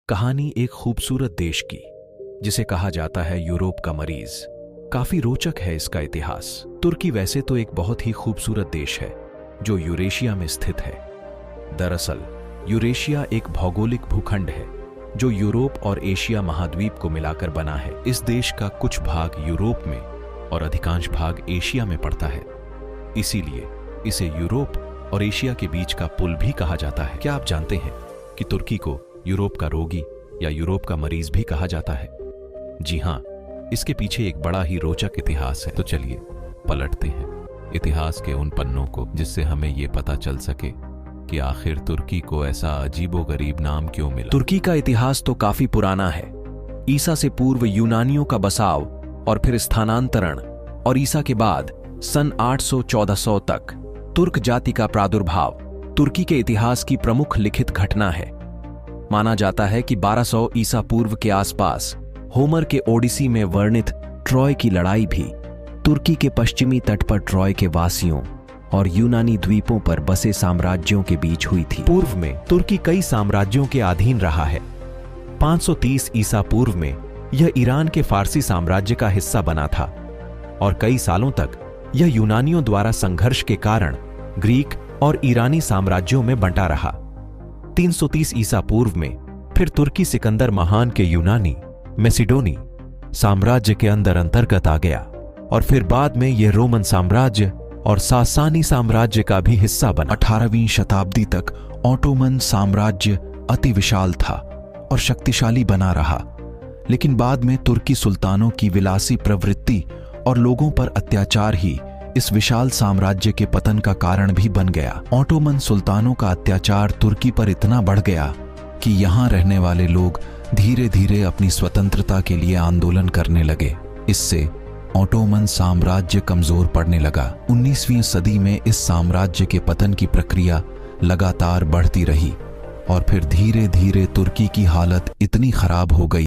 कहानी एक खूबसूरत देश की जिसे कहा जाता है यूरोप का मरीज। काफी रोचक है इसका इतिहास। तुर्की वैसे तो एक बहुत ही खूबसूरत देश है जो यूरेशिया में स्थित है। दरअसल यूरेशिया एक भौगोलिक भूखंड है जो यूरोप और एशिया महाद्वीप को मिलाकर बना है। इस देश का कुछ भाग यूरोप में और अधिकांश भाग एशिया में पड़ता है, इसीलिए इसे यूरोप और एशिया के बीच का पुल भी कहा जाता है। क्या आप जानते हैं कि तुर्की को यूरोप का रोगी या यूरोप का मरीज भी कहा जाता है? जी हां, इसके पीछे एक बड़ा ही रोचक इतिहास है। तो चलिए पलटते हैं इतिहास के उन पन्नों को जिससे हमें ये पता चल सके कि आखिर तुर्की को ऐसा अजीबोगरीब नाम क्यों मिला। तुर्की का इतिहास तो काफी पुराना है। ईसा से पूर्व यूनानियों का बसाव और फिर स्थानांतरण और ईसा के बाद सन 800-1400 तक तुर्क जाति का प्रादुर्भाव तुर्की के इतिहास की प्रमुख लिखित घटना है। माना जाता है कि 1200 ईसा पूर्व के आसपास होमर के ओडिसी में वर्णित ट्रॉय की लड़ाई भी तुर्की के पश्चिमी तट पर ट्रॉय के वासियों और यूनानी द्वीपों पर बसे साम्राज्यों के बीच हुई थी। पूर्व में तुर्की कई साम्राज्यों के अधीन रहा है। 530 ईसा पूर्व में यह ईरान के फारसी साम्राज्य का हिस्सा बना था और कई सालों तक यह यूनानियों द्वारा संघर्ष के कारण ग्रीक और ईरानी साम्राज्यों में बंटा रहा। 330 ईसा पूर्व में फिर तुर्की सिकंदर महान के यूनानी मैसिडोनी साम्राज्य के अंतर्गत आ गया और फिर बाद में यह रोमन साम्राज्य और सासानी साम्राज्य का भी हिस्सा बना। 18वीं शताब्दी तक ऑटोमन साम्राज्य अति विशाल था और शक्तिशाली बना रहा, लेकिन बाद में तुर्की सुल्तानों की विलासी प्रवृत्ति और लोगों पर अत्याचार ही इस विशाल साम्राज्य के पतन का कारण भी बन गया। ऑटोमन सुल्तानों का अत्याचार तुर्की पर इतना बढ़ गया कि यहाँ रहने वाले लोग धीरे धीरे अपनी स्वतंत्रता के लिए आंदोलन करने लगे। इससे ऑटोमन साम्राज्य कमजोर पड़ने लगा। 19वीं सदी में इस साम्राज्य के पतन की प्रक्रिया लगातार बढ़ती रही और फिर धीरे धीरे तुर्की की हालत इतनी खराब हो गई